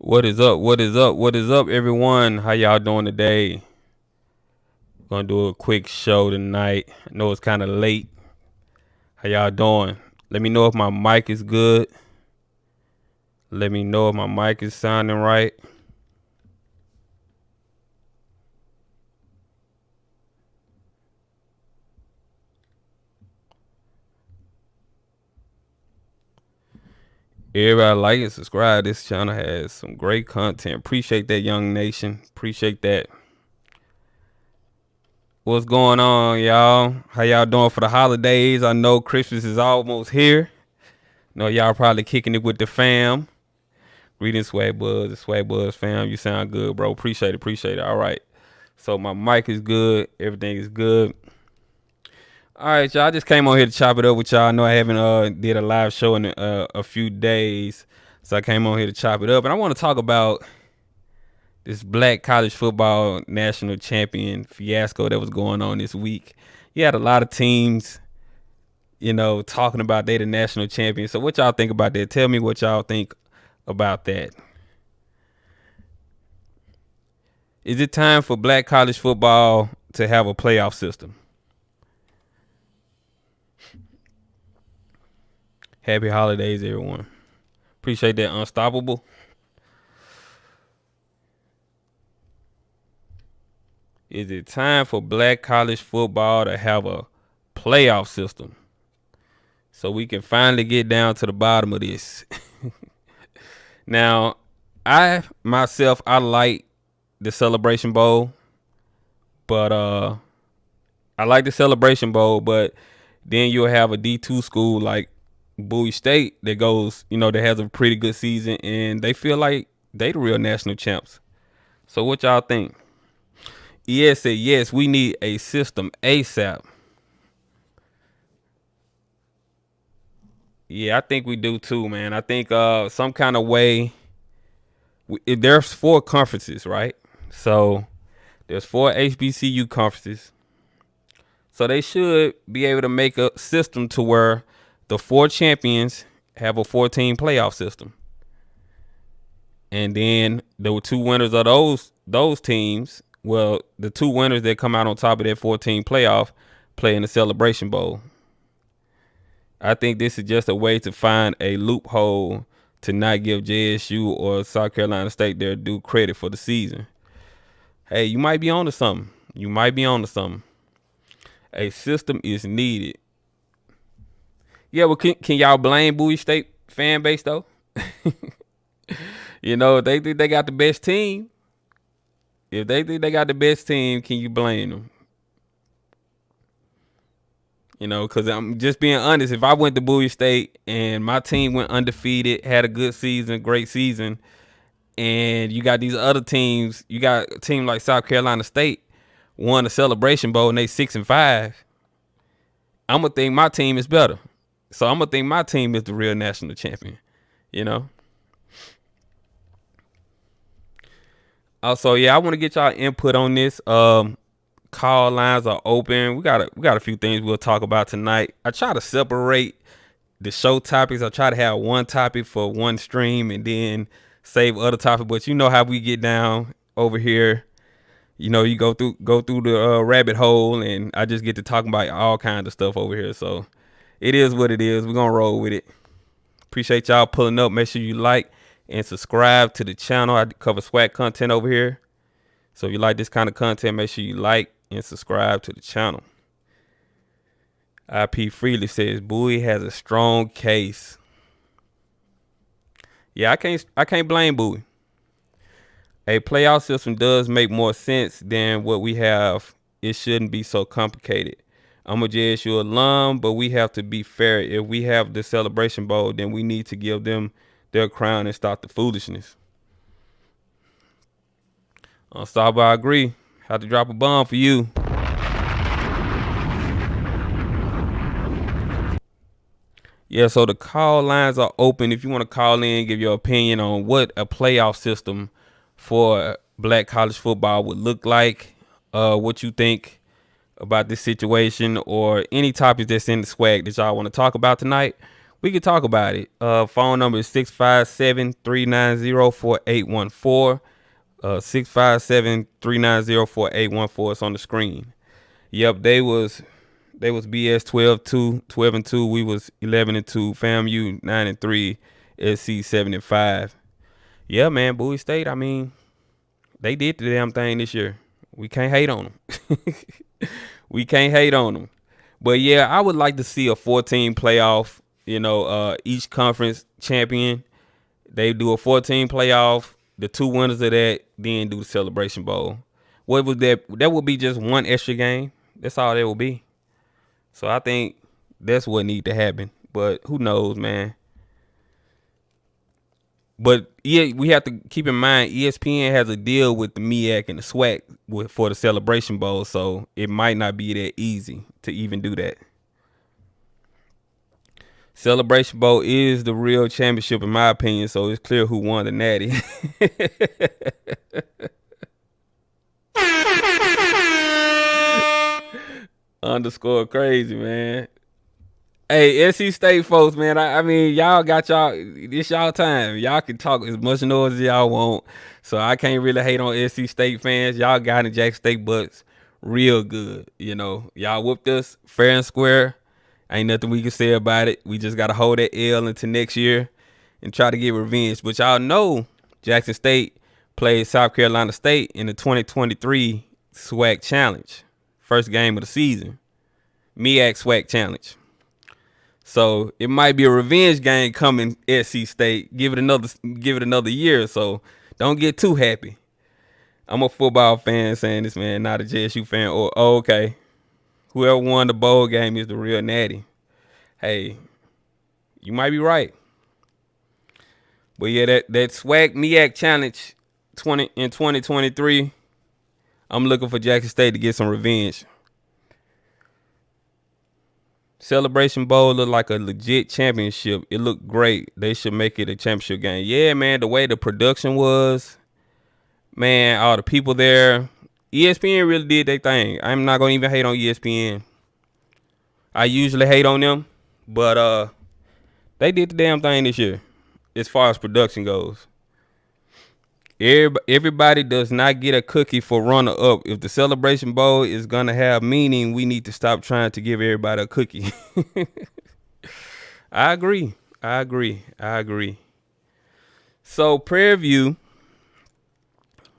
What is up? What is up? What is up, everyone? How y'all doing today? Gonna do a quick show tonight. I know it's kind of late. How y'all doing? Let me know if my mic is good. Let me know if my mic is sounding right. Everybody like and subscribe. This channel has some great content. Appreciate that, young nation. Appreciate that. What's going on, y'all? How y'all doing for the holidays? I know Christmas is almost here. Know y'all probably kicking it with the fam. Greetings, Swag Buzz, the Swag Buzz fam. You sound good, bro. Appreciate it. All right. So my mic is good. Everything is good. All right, y'all. I just came on here to chop it up with y'all. I know I haven't did a live show in a few days, so I came on here to chop it up. And I want to talk about this black college football national champion fiasco that was going on this week. You had a lot of teams, talking about they the national champion. So what y'all think about that? Tell me what y'all think about that. Is it time for black college football to have a playoff system? Happy holidays, everyone. Appreciate that, Unstoppable. Is it time for black college football to have a playoff system so we can finally get down to the bottom of this? Now, I like the Celebration Bowl, but I like the Celebration Bowl, but then you'll have a D2 school like Bowie State that goes, that has a pretty good season, and they feel like they the real national champs. So what y'all think? ES said, yes, we need a system ASAP. Yeah, I think we do too, man. I think some kind of way. There's 4 conferences, right? So there's 4 HBCU conferences. So they should be able to make a system to where the 4 champions have a 14 playoff system. And then the 2 winners of those teams, well, the 2 winners that come out on top of that 14 playoff play in the Celebration Bowl. I think this is just a way to find a loophole to not give JSU or South Carolina State their due credit for the season. Hey, you might be onto something. A system is needed. Yeah, well, can y'all blame Bowie State fan base though? They think they got the best team. If they think they got the best team, can you blame them? Because I'm just being honest. If I went to Bowie State and my team went undefeated, had a good season, great season, and you got these other teams, you got a team like South Carolina State won the Celebration Bowl and they 6-5, I'm gonna think my team is better. So I'm gonna think my team is the real national champion. Also, yeah, I want to get y'all input on this. Call lines are open. We got a few things we'll talk about tonight. I try to separate the show topics. I try to have one topic for one stream and then save other topics. But you know how we get down over here. You go through the rabbit hole, and I just get to talking about all kinds of stuff over here. So it is what it is. We're gonna roll with it. Appreciate y'all pulling up. Make sure you like and subscribe to the channel. I cover SWAC content over here. So if you like this kind of content, make sure you like and subscribe to the channel. IP Freely says Bowie has a strong case. Yeah, I can't blame Bowie. A playoff system does make more sense than what we have. It shouldn't be so complicated. I'm a JSU alum, but we have to be fair. If we have the Celebration Bowl, then we need to give them their crown and stop the foolishness. Unstoppable, I agree. Have to drop a bomb for you. Yeah, so the call lines are open. If you want to call in, give your opinion on what a playoff system for black college football would look like, what you think about this situation, or any topics that's in the SWAC that y'all want to talk about tonight, We could talk about it. Phone number is 657-390-4814. 657-390-4814. It's on the screen. Yep, they was BS 12-2. We was 11-2. FAMU 9-3. SC 7-5. Yeah, man, Bowie State. I mean, they did the damn thing this year. We can't hate on them. We can't hate on them. But yeah, I would like to see a 14 playoff. Each conference champion. They do a 14 playoff. The two winners of that then do the Celebration Bowl. What was that? That would be just one extra game. That's all that will be. So I think that's what need to happen. But who knows, man? But yeah, we have to keep in mind ESPN has a deal with the MEAC and the SWAC for the Celebration Bowl, so it might not be that easy to even do that. Celebration Bowl is the real championship in my opinion, so it's clear who won the Natty. Underscore crazy, man. Hey, NC State folks, man. I mean, y'all got this y'all time. Y'all can talk as much noise as y'all want. So I can't really hate on NC State fans. Y'all got in Jack State butts real good. Y'all whooped us fair and square. Ain't nothing we can say about it. We just gotta hold that L into next year and try to get revenge. But y'all know Jackson State played South Carolina State in the 2023 SWAC Challenge. First game of the season. MEAC SWAC Challenge. So it might be a revenge game coming SC State. Give it another year. So don't get too happy. I'm a football fan saying this, man, not a JSU fan. Okay. Whoever won the bowl game is the real Natty. Hey, you might be right. But yeah, that SWAC MEAC Challenge in 2023, I'm looking for Jackson State to get some revenge. Celebration Bowl looked like a legit championship. It looked great. They should make it a championship game. Yeah, man, the way the production was, man, all the people there. ESPN really did their thing. I'm not going to even hate on ESPN. I usually hate on them, but they did the damn thing this year as far as production goes. Everybody does not get a cookie for runner-up. If the Celebration Bowl is going to have meaning, we need to stop trying to give everybody a cookie. I agree. So, Prairie View,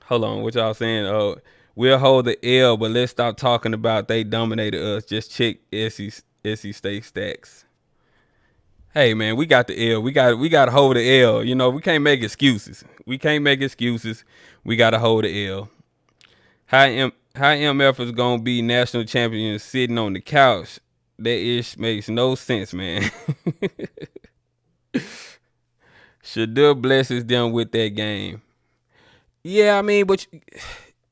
hold on, what y'all saying? Oh, we'll hold the L, but let's stop talking about they dominated us. Just check SC State stacks. Hey man, we got the L. We got to hold the L. We can't make excuses. We got to hold the L. How MF is gonna be national champion sitting on the couch? That ish makes no sense, man. Shadur blesses them with that game. Yeah, I mean, but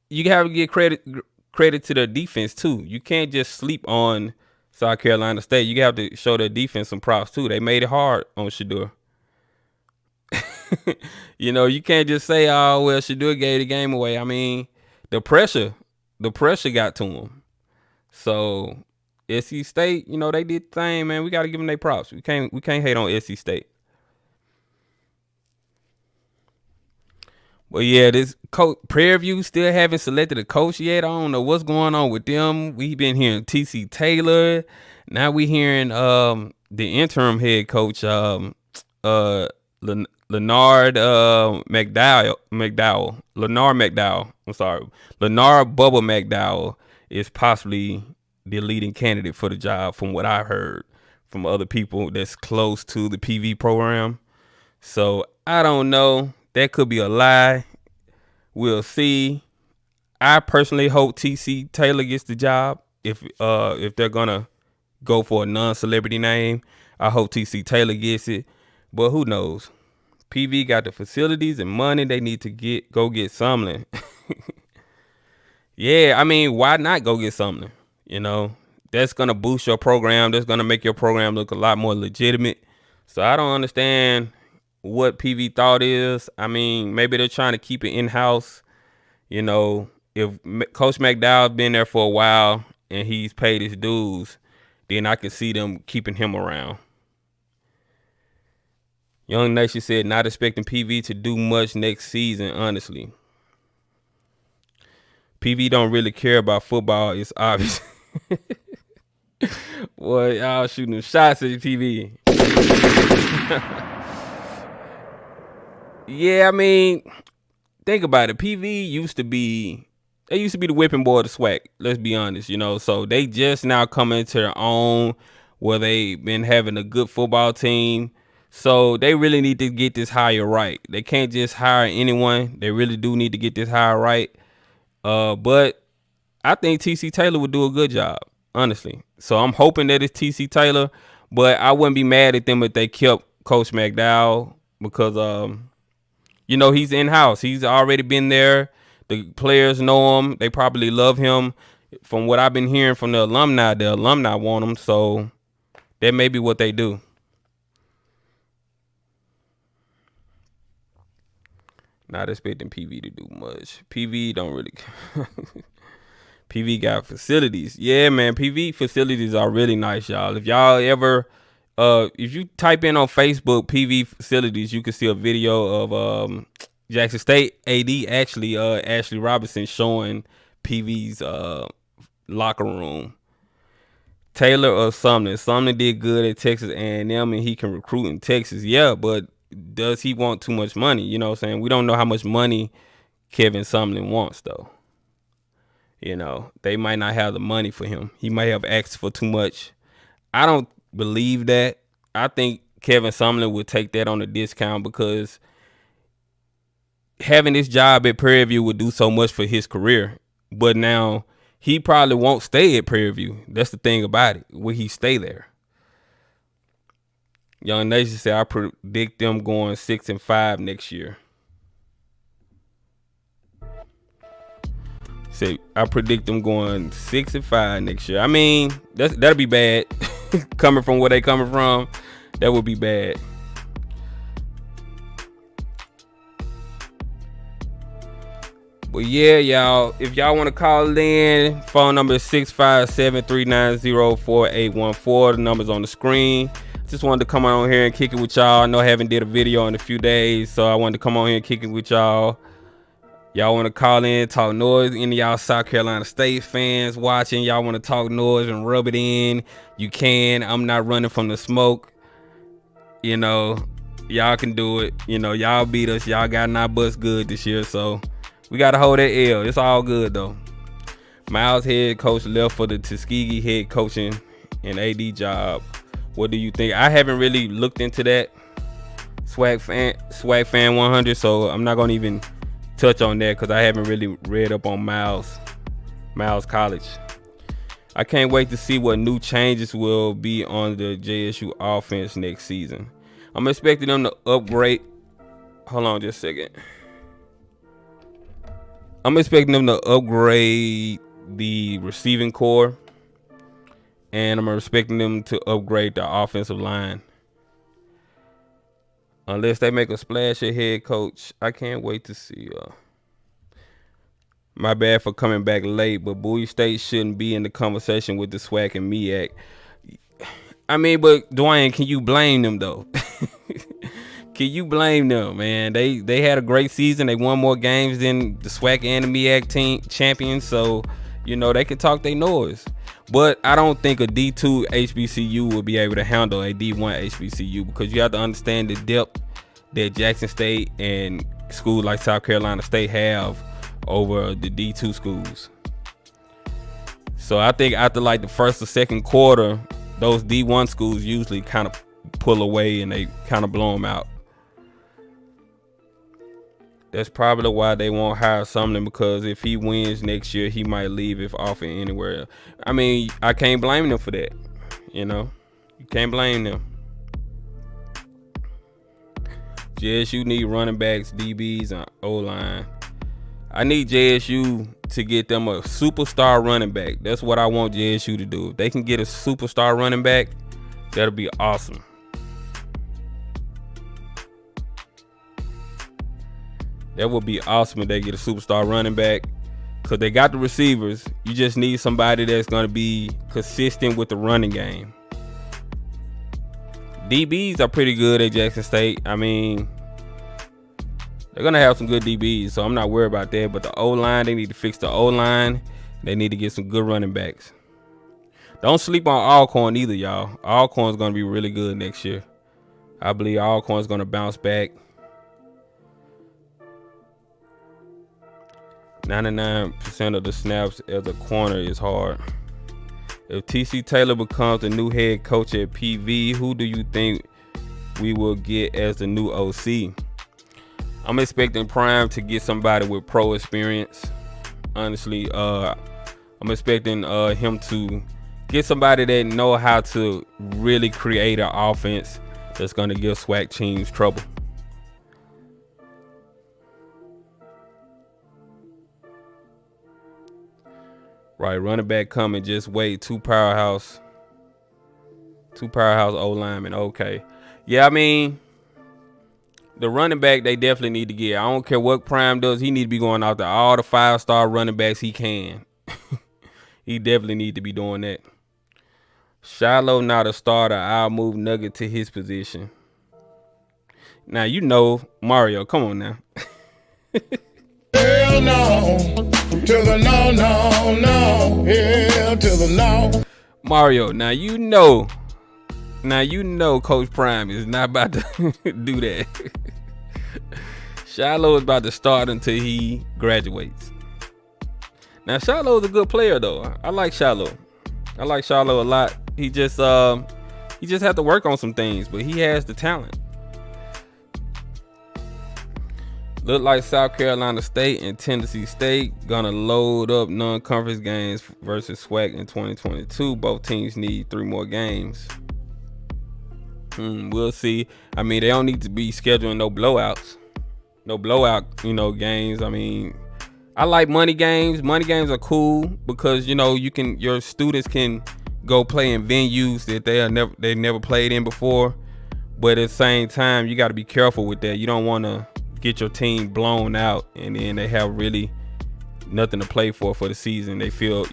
you have to give credit to their defense too. You can't just sleep on South Carolina State. You have to show their defense some props too. They made it hard on Shadur. You can't just say, "Oh well, Shadur gave the game away." I mean, the pressure got to him. So SC State, they did the thing, man. We got to give them their props. We can't hate on SC State. But yeah, this Prairie View still haven't selected a coach yet. I don't know what's going on with them. We've been hearing TC Taylor. Now we hearing the interim head coach Leonard McDowell. I'm sorry. Leonard Bubba McDowell is possibly the leading candidate for the job from what I heard from other people that's close to the PV program. So I don't know. That could be a lie. We'll see. I personally hope TC Taylor gets the job. If they're gonna go for a non-celebrity name, I hope TC Taylor gets it. But who knows? PV got the facilities and money. They need to go get Sumlin. Yeah, I mean, why not go get Sumlin? That's gonna boost your program. That's gonna make your program look a lot more legitimate. So I don't understand what PV thought is. I mean, maybe they're trying to keep it in-house. If Coach McDowell's been there for a while and he's paid his dues, then I can see them keeping him around. Young Nation said not expecting PV to do much next season, honestly. PV don't really care about football, it's obvious. Boy, y'all shooting them shots at the TV. Yeah, I mean, think about it. PV used to be the whipping boy of the SWAC. Let's be honest, So they just now come into their own, where they been having a good football team. So they really need to get this hire right. They can't just hire anyone. They really do need to get this hire right. But I think TC Taylor would do a good job, honestly. So I'm hoping that it's TC Taylor, but I wouldn't be mad at them if they kept Coach McDowell because he's in-house. He's already been there. The players know him. They probably love him. From what I've been hearing from the alumni want him. So that may be what they do. Not expecting PV to do much. PV don't really. PV got facilities. Yeah, man. PV facilities are really nice, y'all. If y'all ever, if you type in on Facebook PV facilities, you can see a video of Jackson State AD actually Ashley Robinson showing PV's locker room. Taylor or Sumner. Sumner did good at Texas A&M and he can recruit in Texas. Yeah, but does he want too much money? You know what I'm saying? We don't know how much money Kevin Sumlin wants, though. They might not have the money for him. He might have asked for too much. I don't believe that. I think Kevin Sumlin would take that on a discount because having this job at Prairie View would do so much for his career. But now he probably won't stay at Prairie View. That's the thing about it. Will he stay there? Young Nation said, I predict them going 6-5 next year. Say, I predict them going 6-5 next year. I mean, that'll be bad. Coming from where they coming from, that would be bad. But yeah, y'all, if y'all want to call in, phone number is 657-390-4814. The number's on the screen. Just wanted to come on here and kick it with y'all. I know I haven't did a video in a few days, so I wanted to come on here and kick it with y'all. Y'all want to call in, talk noise. Any of y'all South Carolina State fans watching, y'all want to talk noise and rub it in, you can. I'm not running from the smoke. Y'all can do it. Y'all beat us. Y'all got our butts good this year, so we got to hold that L. It's all good, though. Miles head coach left for the Tuskegee head coaching and AD job. What do you think? I haven't really looked into that. SWAC fan 100, so I'm not going to even touch on that because I haven't really read up on Miles College. I can't wait to see what new changes will be on the JSU offense next season. I'm expecting them to upgrade. Hold on just a second. I'm expecting them to upgrade the receiving core, and I'm expecting them to upgrade the offensive line. Unless they make a splash at head coach, I can't wait to see. My bad for coming back late, but Bowie State shouldn't be in the conversation with the SWAC and MEAC. I mean, but Dwayne, can you blame them though? Can you blame them, man? They had a great season. They won more games than the SWAC and the MEAC team champions, so they can talk their noise. But I don't think a D2 HBCU will be able to handle a D1 HBCU because you have to understand the depth that Jackson State and schools like South Carolina State have over the D2 schools. So I think after like the first or second quarter, those D1 schools usually kind of pull away and they kind of blow them out. That's probably why they won't hire Sumner, because if he wins next year, he might leave if offered anywhere. I mean, I can't blame them for that. You can't blame them. JSU need running backs, DBs, and O-line. I need JSU to get them a superstar running back. That's what I want JSU to do. If they can get a superstar running back, that'll be awesome. That would be awesome if they get a superstar running back, because they got the receivers. You just need somebody that's going to be consistent with the running game. DBs are pretty good at Jackson State. I mean, they're gonna have some good DBs, so I'm not worried about that. But the O-line, they need to fix the O-line. They need to get some good running backs. Don't sleep on Alcorn either, y'all. Alcorn's gonna be really good next year. I believe Alcorn's gonna bounce back. 99% of the snaps as a corner is hard. If TC Taylor becomes the new head coach at PV, who do you think we will get as the new OC? I'm expecting Prime to get somebody with pro experience. Honestly, I'm expecting him to get somebody that know how to really create an offense that's going to give SWAC teams trouble. Right, running back coming, just wait. Two powerhouse O linemen. Okay, yeah, I mean, the running back they definitely need to get. I don't care what Prime does, he need to be going out there all the 5-star running backs he can. He definitely need to be doing that. Shiloh not a starter. I'll move Nugget to his position. Now you know Mario. Come on now. Hell no, to the no, no, no, hell to the no. Mario, now you know Coach Prime is not about to do that. Shiloh is about to start until he graduates. Now Shiloh is a good player though. I like Shiloh. I like Shiloh a lot. He just have to work on some things, but he has the talent. Look like South Carolina State and Tennessee State gonna load up non-conference games versus SWAC in 2022. Both teams need 3 more games. We'll see. I mean, they don't need to be scheduling no blowouts. No blowout, games. I mean, I like money games. Money games are cool because your students can go play in venues that they never played in before. But at the same time, you got to be careful with that. You don't want to get your team blown out and then they have really nothing to play for the season. They feel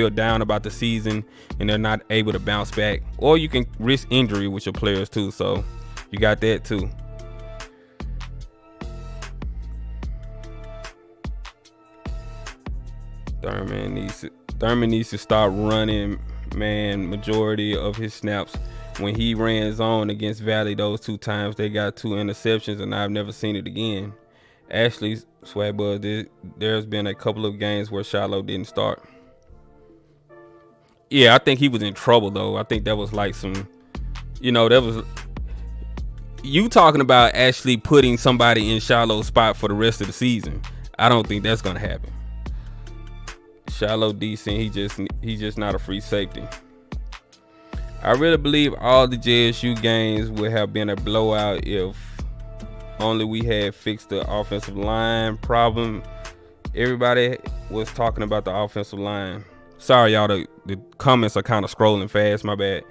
down about the season and they're not able to bounce back. Or you can risk injury with your players too. So you got that too. Thurman needs to start running majority of his snaps. When he ran zone against Valley those 2 times, they got 2 interceptions, and I've never seen it again. Ashley SWAC Buzz, there's been a couple of games where Shiloh didn't start. Yeah, I think he was in trouble though. I think that was like some, that was you talking about actually putting somebody in Shiloh's spot for the rest of the season. I don't think that's gonna happen. Shiloh decent. He just not a free safety. I really believe all the JSU games would have been a blowout if only we had fixed the offensive line problem. Everybody was talking about the offensive line. Sorry, y'all. The comments are kind of scrolling fast. My bad.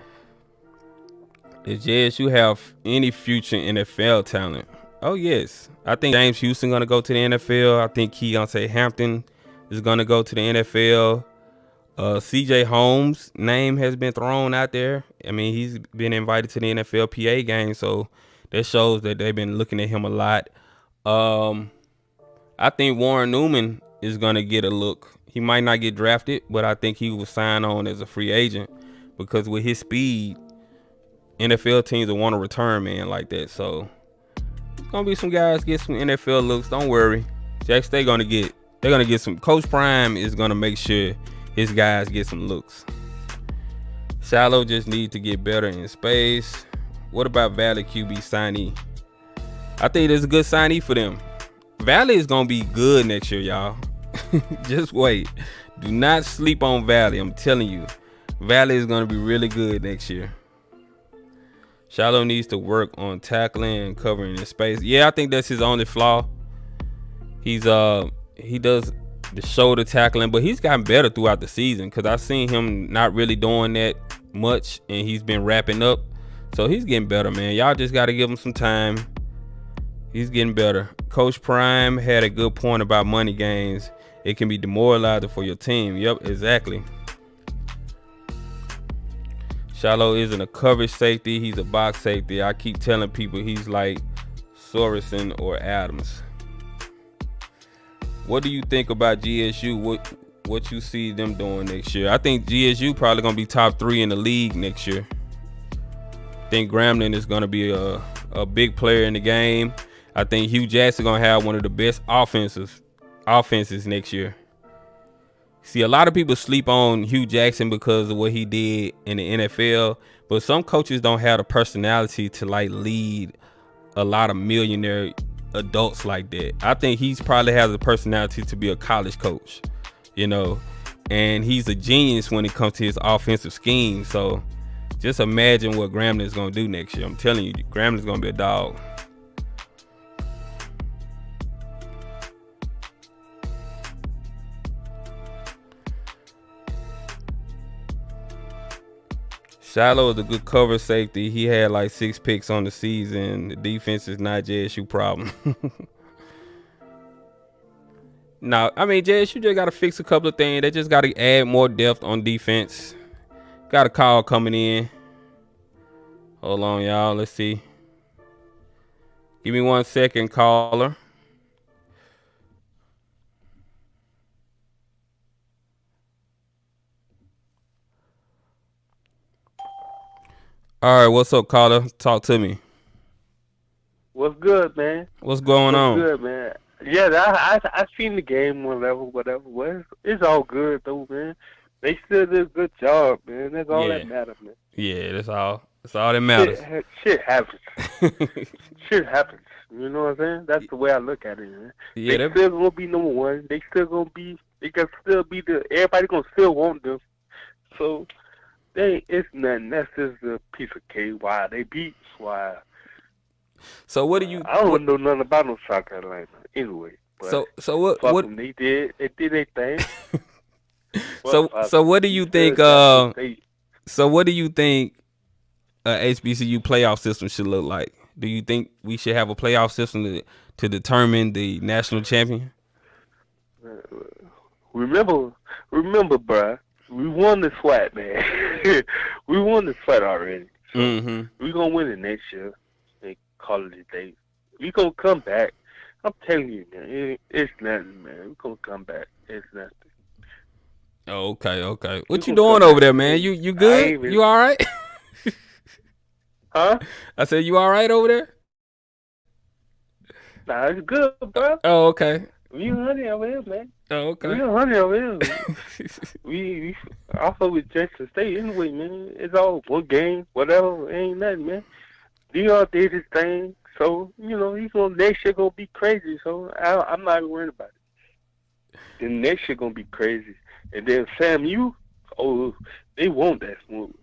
Does JSU have any future NFL talent? Oh, yes. I think James Houston going to go to the NFL. I think Keontae Hampton is going to go to the NFL. CJ Holmes' name has been thrown out there. I mean, he's been invited to the NFLPA game, so that shows that they've been looking at him a lot. I think Warren Newman is going to get a look. He might not get drafted, but I think he will sign on as a free agent because with his speed, NFL teams will want to return man like that. So there's going to be some guys get some NFL looks. Don't worry. Jack State they're going to get some. Coach Prime is going to make sure his guys get some looks. Shiloh just need to get better in space. What about Valley QB signee? I think there's a good signee for them. Valley is going to be good next year, y'all. Just wait. Do not sleep on Valley. I'm telling you. Valley is going to be really good next year. Shiloh needs to work on tackling and covering in space. Yeah, I think that's his only flaw. He does the shoulder tackling, but he's gotten better throughout the season because I've seen him not really doing that much and he's been wrapping up. So he's getting better, man. Y'all just got to give him some time. He's getting better. Coach Prime had a good point about money games. It can be demoralizing for your team. Yep, exactly. Shiloh isn't a coverage safety. He's a box safety. I keep telling people he's like Sorensen or Adams. What do you think about GSU? What you see them doing next year? I think GSU probably gonna be top 3 in the league next year. I think Grambling is gonna be a big player in the game. I think Hugh Jackson gonna have one of the best offenses next year. See, a lot of people sleep on Hugh Jackson because of what he did in the NFL, but some coaches don't have the personality to like lead a lot of millionaire adults like that. I think he's probably has the personality to be a college coach, you know, and he's a genius when it comes to his offensive scheme. So just imagine what Grambling is going to do next year. I'm telling you, Grambling is going to be a dog. Shiloh is a good cover safety. He had like 6 picks on the season. The defense is not JSU problem. No, I mean, JSU just got to fix a couple of things. They just got to add more depth on defense. Got a call coming in. Hold on, y'all. Let's see. Give me 1 second, caller. All right, what's up, caller? Talk to me. What's good, man? What's going on? What's good, man? Yeah, I seen the game, whatever. Well, it's all good though, man. They still did a good job, man. That's all that matters, man. Yeah, that's all that matters. Shit happens. Shit happens. You know what I'm saying? That's the way I look at it, man. Yeah, they still gonna be number one. They still gonna be. They can still be everybody gonna still want them. So it's nothing. That's just a piece of cake. Why they beat? Why? So what do you? I don't know nothing about no South Carolina anyway. So what? They did their thing. So what do you think? So what do you think a HBCU playoff system should look like? Do you think we should have a playoff system to determine the national champion? Remember, bruh, we won the SWAC, man. We won the SWAC already. So we're going to win it next year and call it a day. We're going to come back. I'm telling you, man, it's nothing, man. We're going to come back. It's nothing. Oh, okay. What you doing over there, man? You good? You all right? Huh? I said, you all right over there? Nah, it's good, bro. Oh, okay. We honey over here, man. Oh, okay. We honey over here. we also with Jackson State anyway, man. It's all one game, whatever. Ain't nothing, man. Dion did his thing, so you know next year gonna be crazy. So I'm not even worried about it. The next year gonna be crazy, and then SAMU, they want that smooth.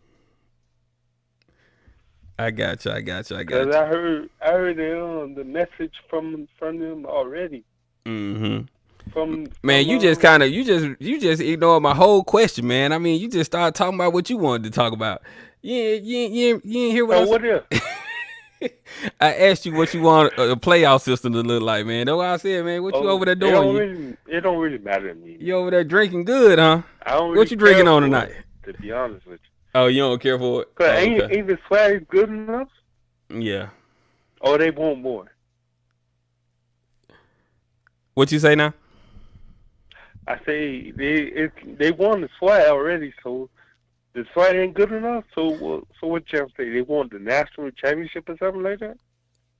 I got you. Cause I heard the message from them already. Man, you just ignored my whole question, man. I mean, you just started talking about what you wanted to talk about. You didn't hear what I said. What else? I asked you what you want a playoff system to look like, man. That's what I said, man. What you over there doing? It don't really matter to me. You over there drinking good, huh? I don't really what you drinking on tonight? To be honest with you. Oh, you don't care for it? Cause ain't the SWAC good enough? Yeah. Or they want more? What you say now? I say they won the SWAC already, so the SWAC ain't good enough. So what you say? They want the national championship or something like that?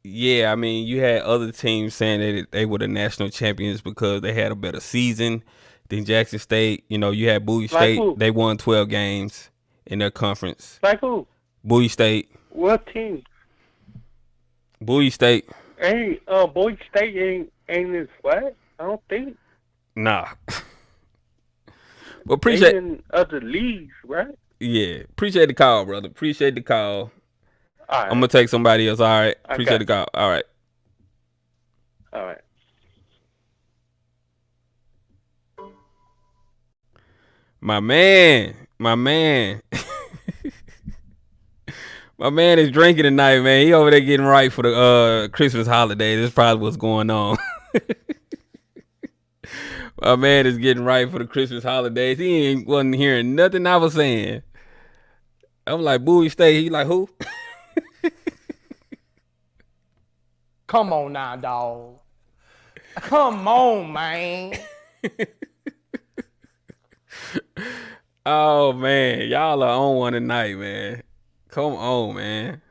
Yeah, I mean, you had other teams saying that they were the national champions because they had a better season than Jackson State. You know, you had Bowie State. Who? They won 12 games in their conference. Like who? Bowie State. What team? Bowie State. Bowie State ain't in SWAC. I don't think. Nah. But appreciate in other leagues, right? Yeah, appreciate the call, brother. Appreciate the call. All right. I'm gonna take somebody else. All right. Appreciate the call. All right. All right. My man. My man is drinking tonight, man. He over there getting right for the Christmas holiday. This is probably what's going on. My man is getting right for the Christmas holidays. He wasn't hearing nothing I was saying. I'm like, Bowie State. He like, who? Come on now, dog. Come on, man. Oh man, y'all are on one tonight, man. Come on, man.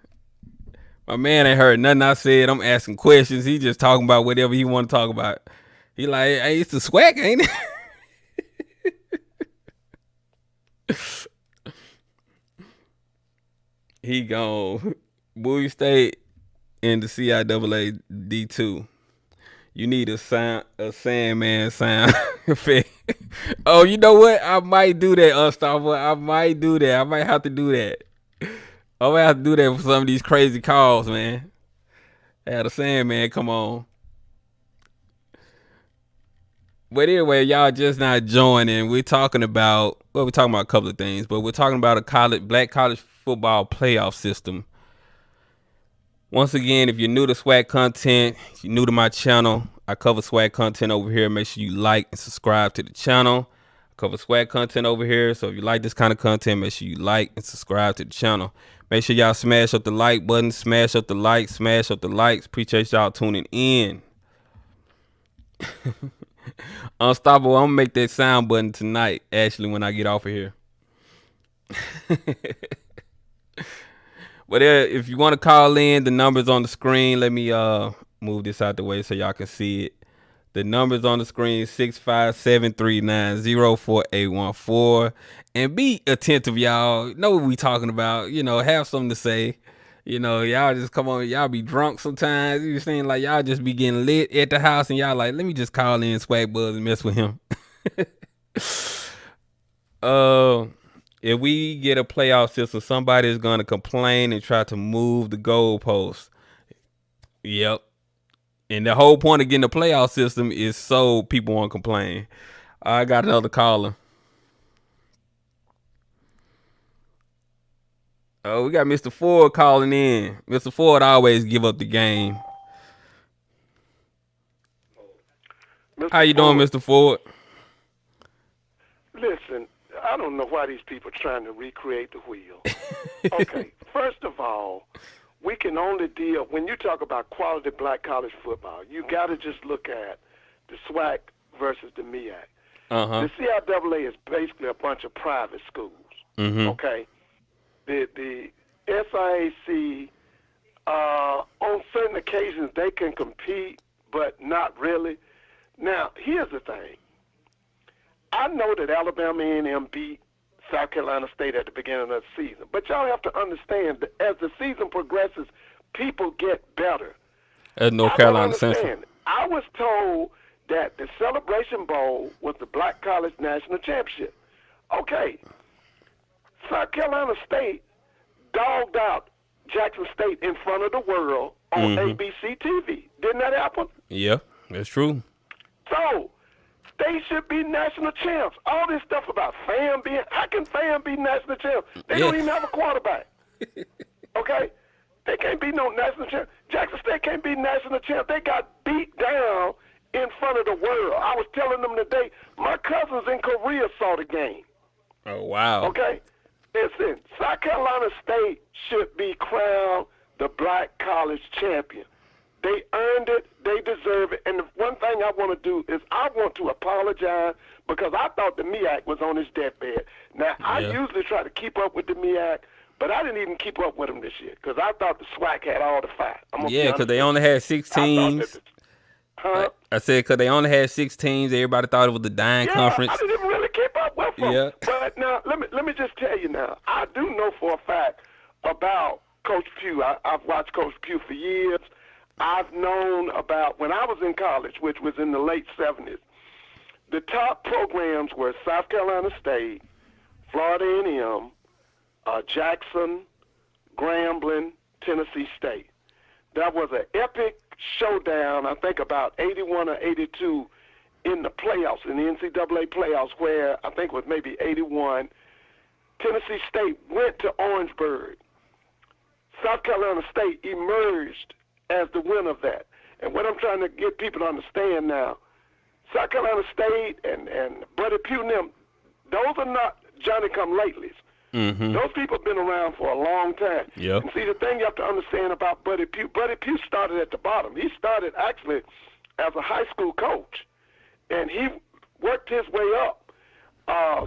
My man ain't heard nothing I said. I'm asking questions. He just talking about whatever he want to talk about. He like, hey, it's the SWAC, ain't it? He gone. Bowie State in the CIAA D2. You need a Sandman sound effect. Oh, you know what? I might do that, Unstoppable. I might do that. I might have to do that. I might have to do that for some of these crazy calls, man. Have the Sandman come on. But anyway, y'all just not joining. We're talking about, well, we're talking about a couple of things, but we're talking about a black college football playoff system. Once again, if you're new to SWAC content, if you're new to my channel, I cover SWAC content over here. Make sure you like and subscribe to the channel. I cover SWAC content over here. So if you like this kind of content, make sure you like and subscribe to the channel. Make sure y'all smash up the like button, smash up the likes, smash up the likes. Appreciate y'all tuning in. Unstoppable, I'm gonna make that sound button tonight, actually, when I get off of here. But if you want to call in, the number's on the screen. Let me move this out the way so y'all can see it. The number's on the screen, 657390414. And be attentive, y'all. Know what we talking about. You know, have something to say. You know, y'all just come on. Y'all be drunk sometimes. You saying like y'all just be getting lit at the house, and y'all like, let me just call in SWAC Buzz and mess with him. If we get a playoff system, somebody is gonna complain and try to move the goalposts. Yep. And the whole point of getting a playoff system is so people won't complain. I got another caller. Oh, we got Mr. Ford calling in. Mr. Ford always give up the game. How you doing, Mr. Ford? Listen, I don't know why these people are trying to recreate the wheel. Okay, first of all, we can only deal, when you talk about quality black college football, you got to just look at the SWAC versus the MEAC. The CIAA is basically a bunch of private schools, okay? The SIAC, on certain occasions, they can compete, but not really. Now, here's the thing. I know that Alabama A&M beat South Carolina State at the beginning of the season, but y'all have to understand that as the season progresses, people get better. At North Carolina Central. I was told that the Celebration Bowl was the Black College National Championship. Okay. South Carolina State dogged out Jackson State in front of the world on ABC TV. Didn't that happen? Yeah, that's true. So, they should be national champs. All this stuff about Fam being, how can Fam be national champs? They don't even have a quarterback. Okay? They can't be no national champ. Jackson State can't be national champ. They got beat down in front of the world. I was telling them today, my cousins in Korea saw the game. Oh, wow. Okay? Listen, South Carolina State should be crowned the black college champion. They earned it. They deserve it. And the one thing I want to do is I want to apologize because I thought the MEAC was on his deathbed. Now, I usually try to keep up with the MEAC, but I didn't even keep up with them this year because I thought the SWAC had all the fight. Yeah, because they only had 6 teams. I said because they only had 6 teams. Everybody thought it was the dying conference. I didn't really keep up with them. Yeah. But now, let me just tell you now. I do know for a fact about Coach Pugh. I've watched Coach Pugh for years. I've known about, when I was in college, which was in the late 70s, the top programs were South Carolina State, Florida A&M, Jackson, Grambling, Tennessee State. That was an epic showdown, I think about 81 or 82 in the playoffs, in the NCAA playoffs, where I think it was maybe 81. Tennessee State went to Orangeburg. South Carolina State emerged as the winner of that. And what I'm trying to get people to understand now, South Carolina State and Buddy Pugh and them, those are not Johnny-come-latelys. Mm-hmm. Those people have been around for a long time. Yep. And see, the thing you have to understand about Buddy Pugh started at the bottom. He started actually as a high school coach, and he worked his way up.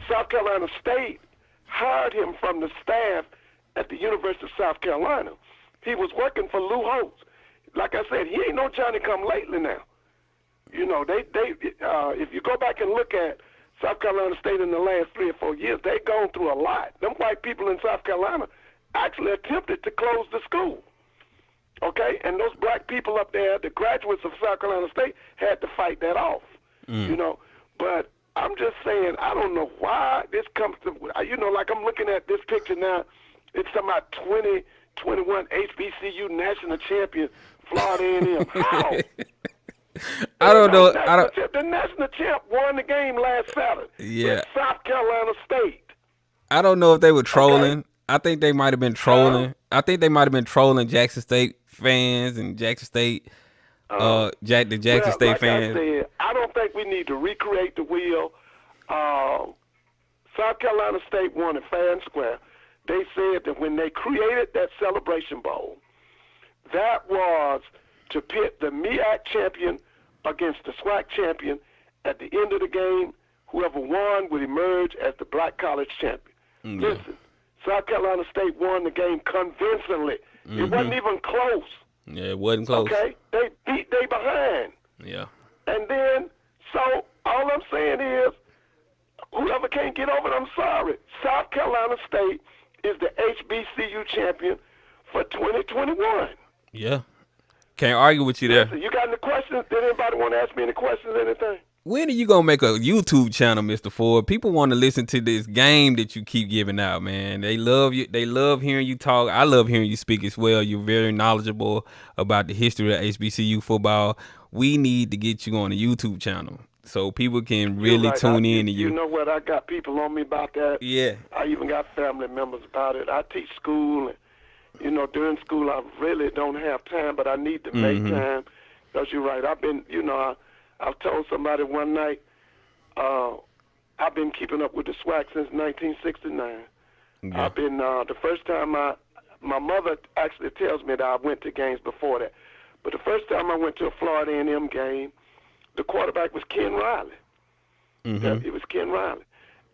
South Carolina State hired him from the staff at the University of South Carolina. He was working for Lou Holtz. Like I said, he ain't no Johnny-come-lately now. You know, if you go back and look at South Carolina State in the last 3 or 4 years, they've gone through a lot. Them white people in South Carolina actually attempted to close the school. Okay? And those black people up there, the graduates of South Carolina State, had to fight that off. You know? But I'm just saying, I don't know why this comes to, you know, like I'm looking at this picture now. It's talking about 2021 HBCU national champion, Florida A&M. How? I don't know. The national champ won the game last Saturday. Yeah. With South Carolina State. I don't know if they were trolling. Okay. I think they might have been trolling. I think they might have been trolling Jackson State fans and Jackson State, the Jackson State fans. I said, I don't think we need to recreate the wheel. South Carolina State won at fair and square. They said that when they created that Celebration Bowl, that was to pit the MEAC champion against the SWAC champion. At the end of the game, whoever won would emerge as the black college champion. Yeah. Listen, South Carolina State won the game convincingly. It wasn't even close. Yeah, it wasn't close. Okay? They beat they behind. Yeah. And then, so all I'm saying is, whoever can't get over it, I'm sorry. South Carolina State is the HBCU champion for 2021. Yeah. Can't argue with you there. Listen, you got any questions? Did anybody want to ask me any questions or anything? When are you going to make a YouTube channel, Mr. Ford? People want to listen to this game that you keep giving out, man. They love you. They love hearing you talk. I love hearing you speak as well. You're very knowledgeable about the history of HBCU football. We need to get you on a YouTube channel so people can really tune in to you. You know what? I got people on me about that. Yeah. I even got family members about it. I teach school, and, you know, during school I really don't have time, but I need to make time. Because you're right. I've been, you know, I've told somebody one night, I've been keeping up with the SWAC since 1969. Yeah. I've been, the first time my mother actually tells me that I went to games before that. But the first time I went to a Florida A&M game, the quarterback was Ken Riley. It was Ken Riley.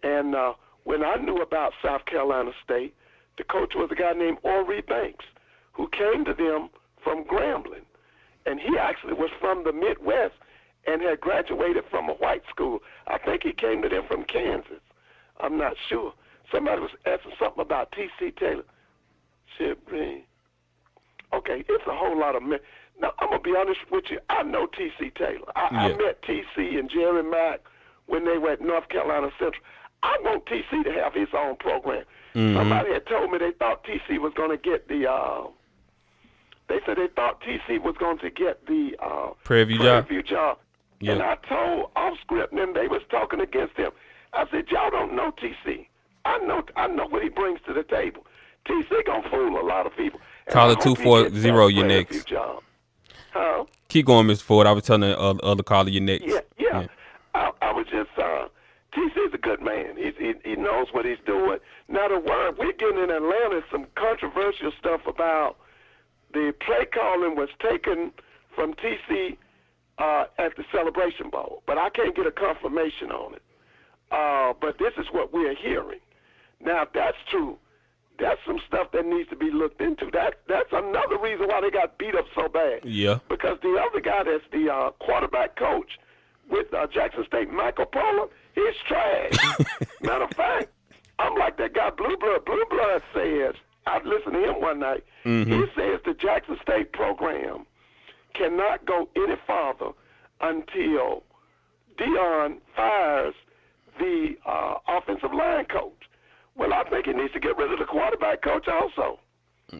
And when I knew about South Carolina State, the coach was a guy named Orrie Banks, who came to them from Grambling. And he actually was from the Midwest and had graduated from a white school. I think he came to them from Kansas. I'm not sure. Somebody was asking something about T.C. Taylor. Chip Green. Okay, it's a whole lot of men. Now, I'm going to be honest with you. I know T.C. Taylor. I met T.C. and Jerry Mack when they were at North Carolina Central. I want T.C. to have his own program. Somebody had told me they thought T.C. was going to get the they said they thought T.C. was going to get the Prairie View job. Yep. And I told off script and them they was talking against him. I said, y'all don't know T.C. I know what he brings to the table. T.C. gonna fool a lot of people. Caller 240, you're next. Huh? Keep going, Mr. Ford. I was telling the other caller you're next. Yeah. I was just T.C.'s a good man. He knows what he's doing. Now the word we're getting in Atlanta is some controversial stuff about the play calling was taken from T.C. At the Celebration Bowl, but I can't get a confirmation on it. But this is what we're hearing. Now, if that's true, that's some stuff that needs to be looked into. That's another reason why they got beat up so bad. Yeah. Because the other guy that's the quarterback coach with Jackson State, Michael Pollard, he's trash. Matter of fact, I'm like that guy Blue Blood. Blue Blood says, I listened to him one night. He says the Jackson State program cannot go any farther until Dion fires the offensive line coach. Well, I think he needs to get rid of the quarterback coach also.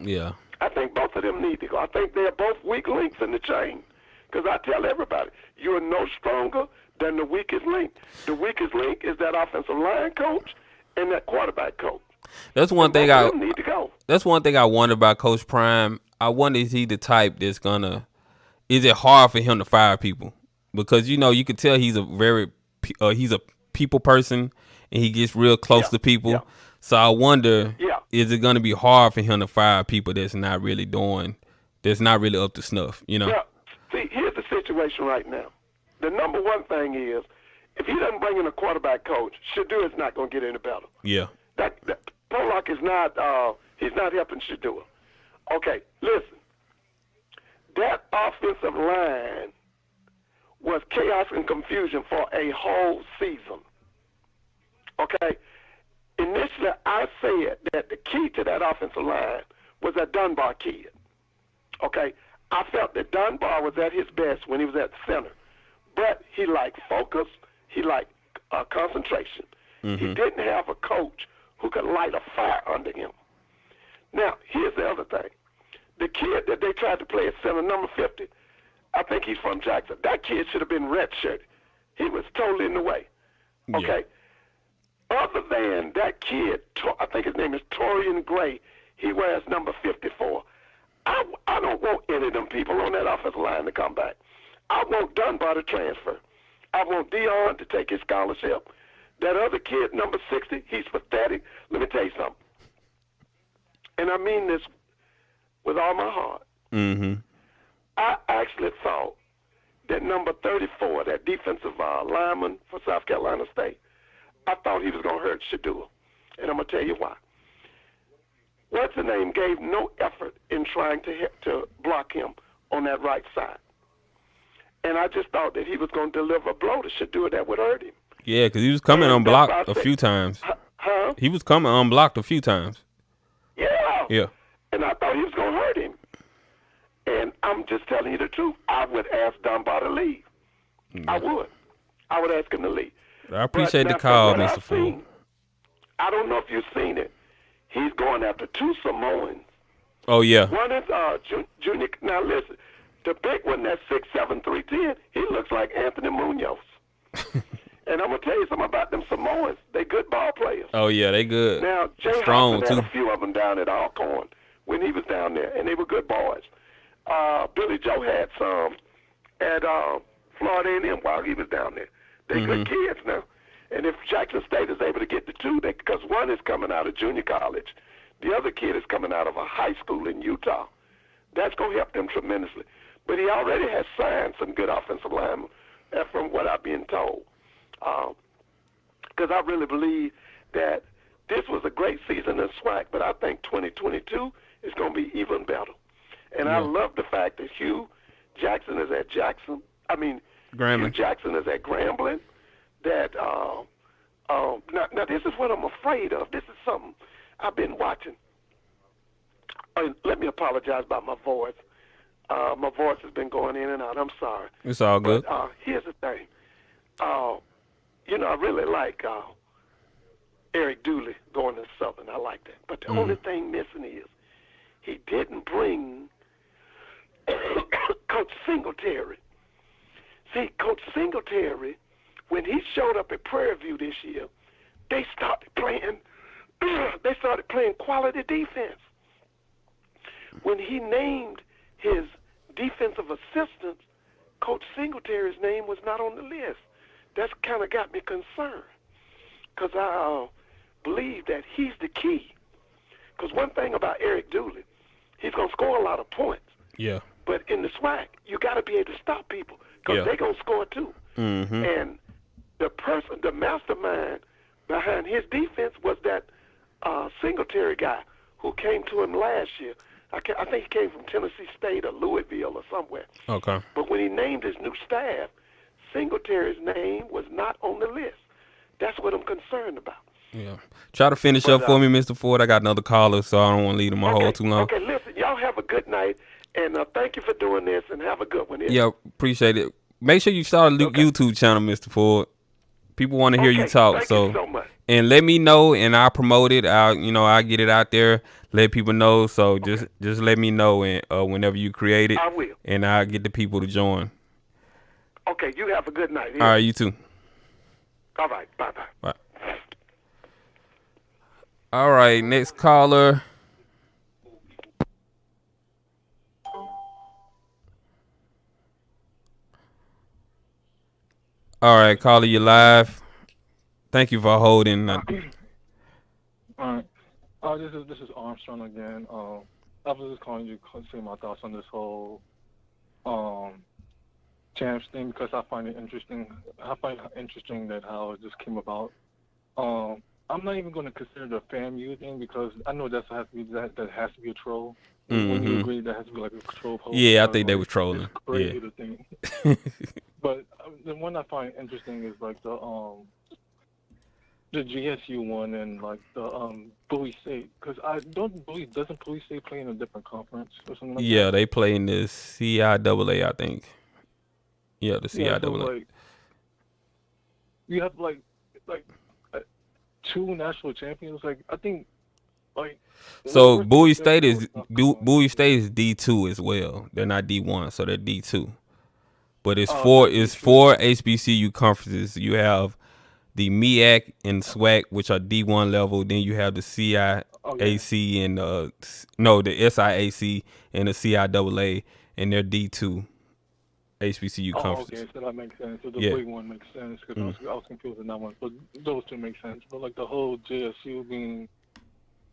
Yeah. I think both of them need to go. I think they're both weak links in the chain. Because I tell everybody, you are no stronger than the weakest link. The weakest link is that offensive line coach and that quarterback coach. That's one thing need to go. That's one thing I wonder about Coach Prime. I wonder, is he the type that's gonna? Is it hard for him to fire people? Because, you know, you could tell he's a people person and he gets real close to people. Yeah. So I wonder, Yeah. is it going to be hard for him to fire people that's not really up to snuff, you know? Well, see, here's the situation right now. The number one thing is, if he doesn't bring in a quarterback coach, Shadua is not going to get any better. Yeah. That Pollock is not. He's not helping Shadua. Okay, listen. That offensive line was chaos and confusion for a whole season. Okay. Initially, I said that the key to that offensive line was that Dunbar kid. Okay. I felt that Dunbar was at his best when he was at center, but he liked focus. He liked concentration. Mm-hmm. He didn't have a coach who could light a fire under him. Now, here's the other thing. The kid that they tried to play at center, number 50, I think he's from Jackson. That kid should have been redshirted. He was totally in the way. Okay? Yeah. Other than that kid, I think his name is Torian Gray, he wears number 54. I don't want any of them people on that offensive line to come back. I want Dunbar to transfer. I want Dion to take his scholarship. That other kid, number 60, he's pathetic. Let me tell you something. And I mean this with all my heart. Mm-hmm. I actually thought that number 34, that defensive lineman for South Carolina State, I thought he was going to hurt Shadua. And I'm going to tell you why. What's the name gave no effort in trying to block him on that right side. And I just thought that he was going to deliver a blow to Shadua that would hurt him. Yeah, because he was coming unblocked a few times. Huh? He was coming unblocked a few times. Yeah. Yeah. And I thought he was going to hurt him. And I'm just telling you the truth. I would ask Dunbar to leave. Yeah. I would ask him to leave. I appreciate the call, Mr. Mr. Ford. I don't know if you've seen it. He's going after two Samoans. Oh, yeah. One is Junior. Now, listen. The big one, that's 6'7", 310, he looks like Anthony Munoz. And I'm going to tell you something about them Samoans. They good ball players. Oh, yeah, they good. Now, Jay Strong, Hoffman too. had a few of them down at Alcorn when he was down there, and they were good boys. Billy Joe had some at Florida A&M while he was down there. They good kids now. And if Jackson State is able to get the two, because one is coming out of junior college, the other kid is coming out of a high school in Utah. That's going to help them tremendously. But he already has signed some good offensive linemen, from what I've been told. Because I really believe that this was a great season in SWAC, but I think 2022 is going to be even better. And I love the fact that Hugh Jackson is at Jackson. Hugh Jackson is at Grambling. That now this is what I'm afraid of. This is something I've been watching. Let me apologize about my voice. My voice has been going in and out. I'm sorry. It's all good. But here's the thing. I really like Eric Dooley going to Southern. I like that. But the only thing missing is he didn't bring Coach Singletary. See, Coach Singletary, when he showed up at Prairie View this year, they started playing quality defense. When he named his defensive assistant, Coach Singletary's name was not on the list. That's kind of got me concerned because I believe that he's the key. Because one thing about Eric Dooley, he's going to score a lot of points. Yeah. But in the SWAC, you got to be able to stop people because they're going to score too. Mm-hmm. And the mastermind behind his defense was that Singletary guy who came to him last year. I think he came from Tennessee State or Louisville or somewhere. Okay. But when he named his new staff, Singletary's name was not on the list. That's what I'm concerned about. Yeah. Try to finish up for me, Mr. Ford. I got another caller, so I don't want to leave him on hold too long. Okay, listen, y'all have a good night, and thank you for doing this, and have a good one. Yeah, appreciate it. Make sure you start a YouTube channel, Mr. Ford. People want to hear you talk. Thank you so much. And let me know, and I'll promote it. I'll get it out there, let people know. So just let me know whenever you create it. I will. And I'll get the people to join. Okay, you have a good night. All right, you too. All right, bye-bye. Bye. All right, next caller. All right, caller, you live. Thank you for holding. All right, This is Armstrong again. I was just calling you to say my thoughts on this whole um champs thing because I find it interesting. I find it interesting that how it just came about. I'm not even going to consider the FAMU thing because I know that has to be a troll. When you Mm-hmm. agree that has to be like a troll post Yeah, I because think they like was it's trolling. Yeah. crazy to think. But the one I find interesting is like the GSU one and like the Bowie State because I don't Bowie doesn't Bowie State play in a different conference or something like Yeah, that. they play in the CIAA, I think. Yeah, the Yeah, so CIAA. like you have like uh, two national champions. Like I think like So where's the respect for those? Come on. Bowie State is D2 as well. They're not D1, so they're D2. But Oh, so they're it's D2. four HBCU conferences. You have the MEAC and SWAC, which are D1 level. Then you have the Okay. CIAC and the SIAC and the CIAA, and they're D2 HBCU Oh, conferences. okay. So that makes sense. So the Yeah. big one makes sense because Mm. I was confused in that one. But those two make sense. But like the whole JSU being,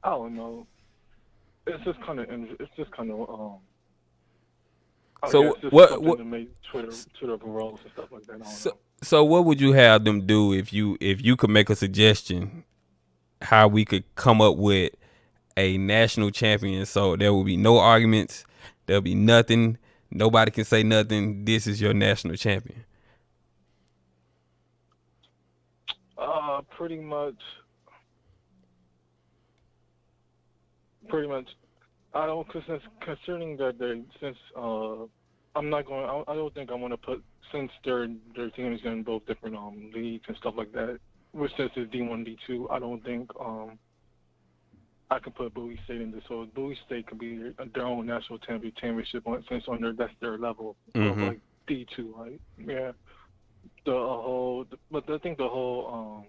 I don't know. It's just kind of I guess So just what something what to make Twitter roles and stuff like that. I don't so, know. so what would you have them do if you could make a suggestion how we could come up with a national champion so there will be no arguments, there'll be nothing, nobody can say nothing. This is your national champion. Pretty much. Pretty much. I don't, cause concerning that since I'm not going, I don't think I want to put since their team is in both different leagues and stuff like that. Which since it's D1, D2, I don't think I can put Bowie State in this. So Bowie State could be their own national championship since that's their level of Mm-hmm. like D2, right? Yeah. But I think the whole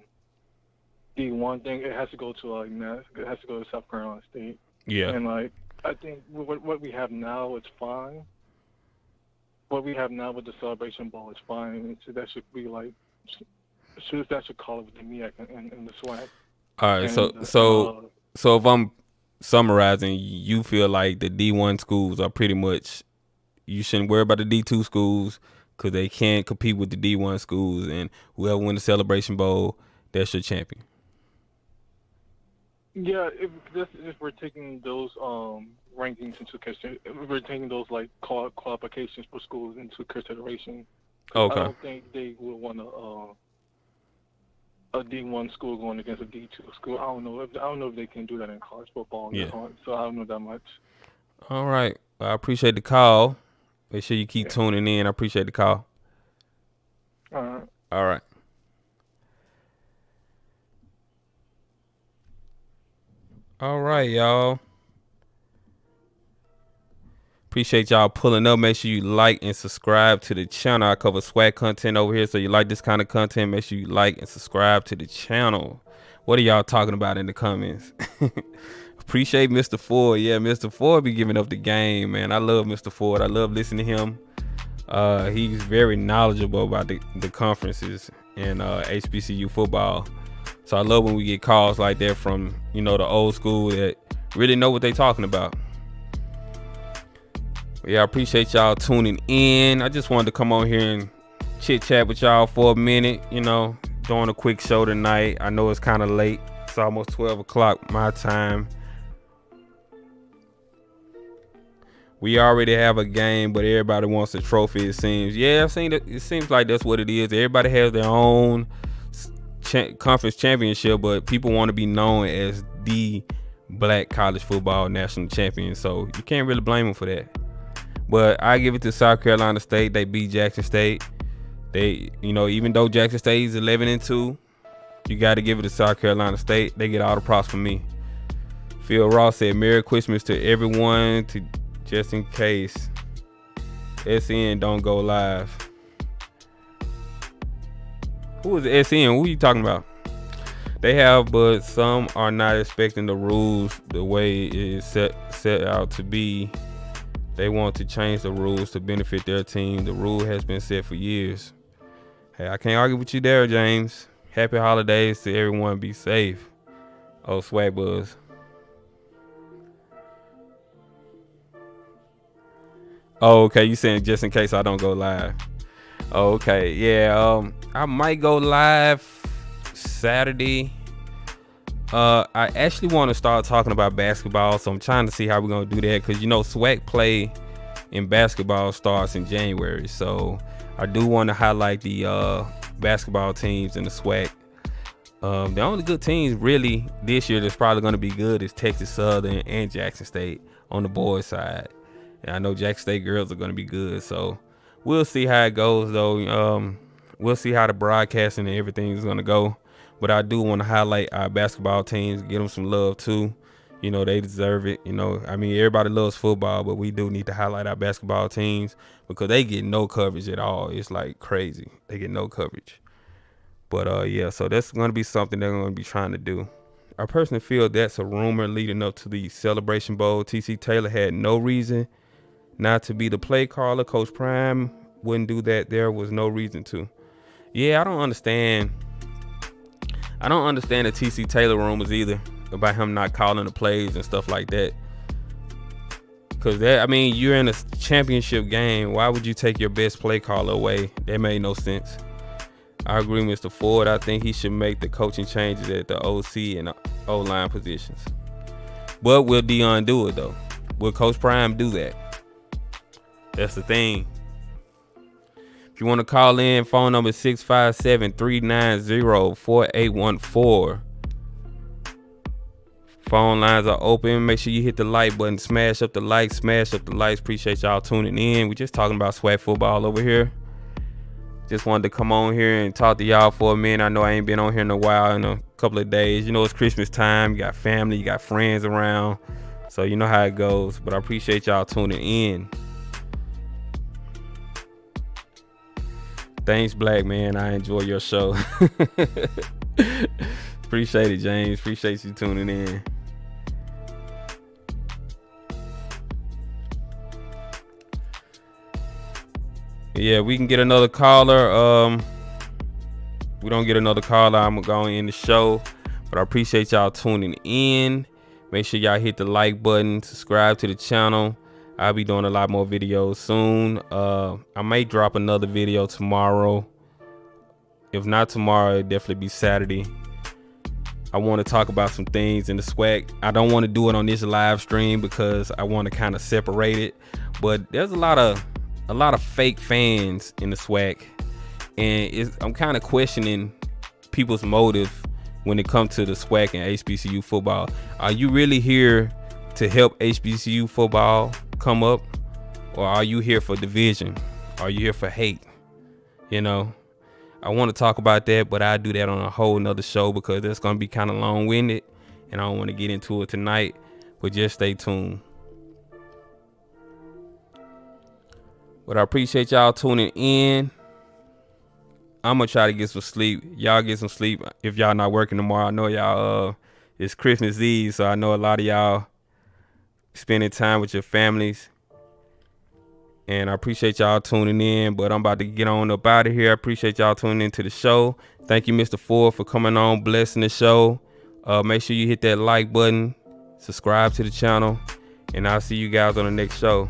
D1 thing it has to go to it has to go to South Carolina State. Yeah. And like I think what we have now is fine. What we have now with the Celebration Bowl is fine. That should be like that should call it with the MEAC and the SWAC. All right. So And so so if I'm summarizing, you feel like the D1 schools are pretty much you shouldn't worry about the D2 schools because they can't compete with the D1 schools, and whoever win the Celebration Bowl, that's your champion. yeah, if we're taking those rankings into consideration, if we're taking those like qualifications for schools into consideration, 'cause I Okay. don't think they would want a D1 school going against a D2 school. I don't know if they can do that in college football. Yeah. So I don't know that much. All right. I appreciate the call. Make sure you keep Yeah. tuning in. I appreciate the call. All right. All right, y'all. Appreciate y'all pulling up. Make sure you like and subscribe to the channel. I cover SWAC content over here. So you like this kind of content, make sure you like and subscribe to the channel. What are y'all talking about in the comments? Appreciate Mr. Ford. Yeah, Mr. Ford be giving up the game, man. I love Mr. Ford. I love listening to him. He's very knowledgeable about the conferences and HBCU football. So I love when we get calls like that from, the old school that really know what they talking about. But yeah, I appreciate y'all tuning in. I just wanted to come on here and chit chat with y'all for a minute, doing a quick show tonight. I know it's kind of late. It's almost 12 o'clock my time. We already have a game, but everybody wants a trophy, it seems. Yeah, I've seen it. It seems like that's what it is. Everybody has their own conference championship, but people want to be known as the black college football national champion. So you can't really blame them for that. But I give it to South Carolina State. They beat Jackson State. They, even though Jackson State is 11-2, you got to give it to South Carolina State. They get all the props from me. Phil Ross said, "Merry Christmas to everyone. Just in case SN don't go live." Who is SN? Who are you talking about? They have, but some are not expecting the rules the way it is set out to be. They want to change the rules to benefit their team. The rule has been set for years. Hey, I can't argue with you there, James. Happy holidays to everyone. Be safe. Oh, Swag Buzz. Oh, okay. You saying just in case I don't go live? Oh, okay. Yeah. I might go live Saturday. I actually want to start talking about basketball, so I'm trying to see how we're gonna do that, because SWAC play in basketball starts in January, so I do want to highlight the basketball teams in the SWAC. The only good teams really this year that's probably going to be good is Texas Southern and Jackson State on the boys side. And I know Jackson State girls are going to be good, so we'll see how it goes though. We'll see how the broadcasting and everything is going to go. But I do want to highlight our basketball teams, give them some love too. They deserve it. I mean, everybody loves football, but we do need to highlight our basketball teams because they get no coverage at all. It's like crazy. They get no coverage. But yeah, so that's going to be something they're going to be trying to do. I personally feel that's a rumor leading up to the Celebration Bowl. TC Taylor had no reason not to be the play caller. Coach Prime wouldn't do that. There was no reason to. Yeah, I don't understand the TC Taylor rumors either about him not calling the plays and stuff like that. Because you're in a championship game. Why would you take your best play caller away? That made no sense. I agree with Mr. Ford. I think he should make the coaching changes at the OC and O-line positions. But will Dion do it though? Will Coach Prime do that? That's the thing. If you want to call in, phone number 657-390-4814. Phone lines are open. Make sure you hit the like button. Smash up the likes. Appreciate y'all tuning in. We're just talking about SWAC football over here. Just wanted to come on here and talk to y'all for a minute. I know I ain't been on here in a while, in a couple of days. It's Christmas time. You got family, you got friends around. So you know how it goes. But I appreciate y'all tuning in. Thanks, Black Man. I enjoy your show. Appreciate it, James. Appreciate you tuning in. Yeah, we can get another caller. We don't get another caller, I'm going to end the show. But I appreciate y'all tuning in. Make sure y'all hit the like button, subscribe to the channel. I'll be doing a lot more videos soon. I may drop another video tomorrow. If not tomorrow, it'll definitely be Saturday. I want to talk about some things in the SWAC. I don't want to do it on this live stream because I want to kind of separate it. But there's a lot of fake fans in the SWAC, and I'm kind of questioning people's motive when it comes to the SWAC and HBCU football. Are you really here to help HBCU football come up, or are you here for division? Are you here for hate? I want to talk about that, but I'll do that on a whole nother show because that's going to be kind of long-winded, and I don't want to get into it tonight, but just stay tuned. But I appreciate y'all tuning in. I'm going to try to get some sleep. Y'all get some sleep if y'all not working tomorrow. I know y'all, it's Christmas Eve, so I know a lot of y'all spending time with your families. And I appreciate y'all tuning in, but I'm about to get on up out of here. I appreciate y'all tuning into the show. Thank you, Mr. Ford, for coming on, blessing the show. Make sure you hit that like button, subscribe to the channel, and I'll see you guys on the next show.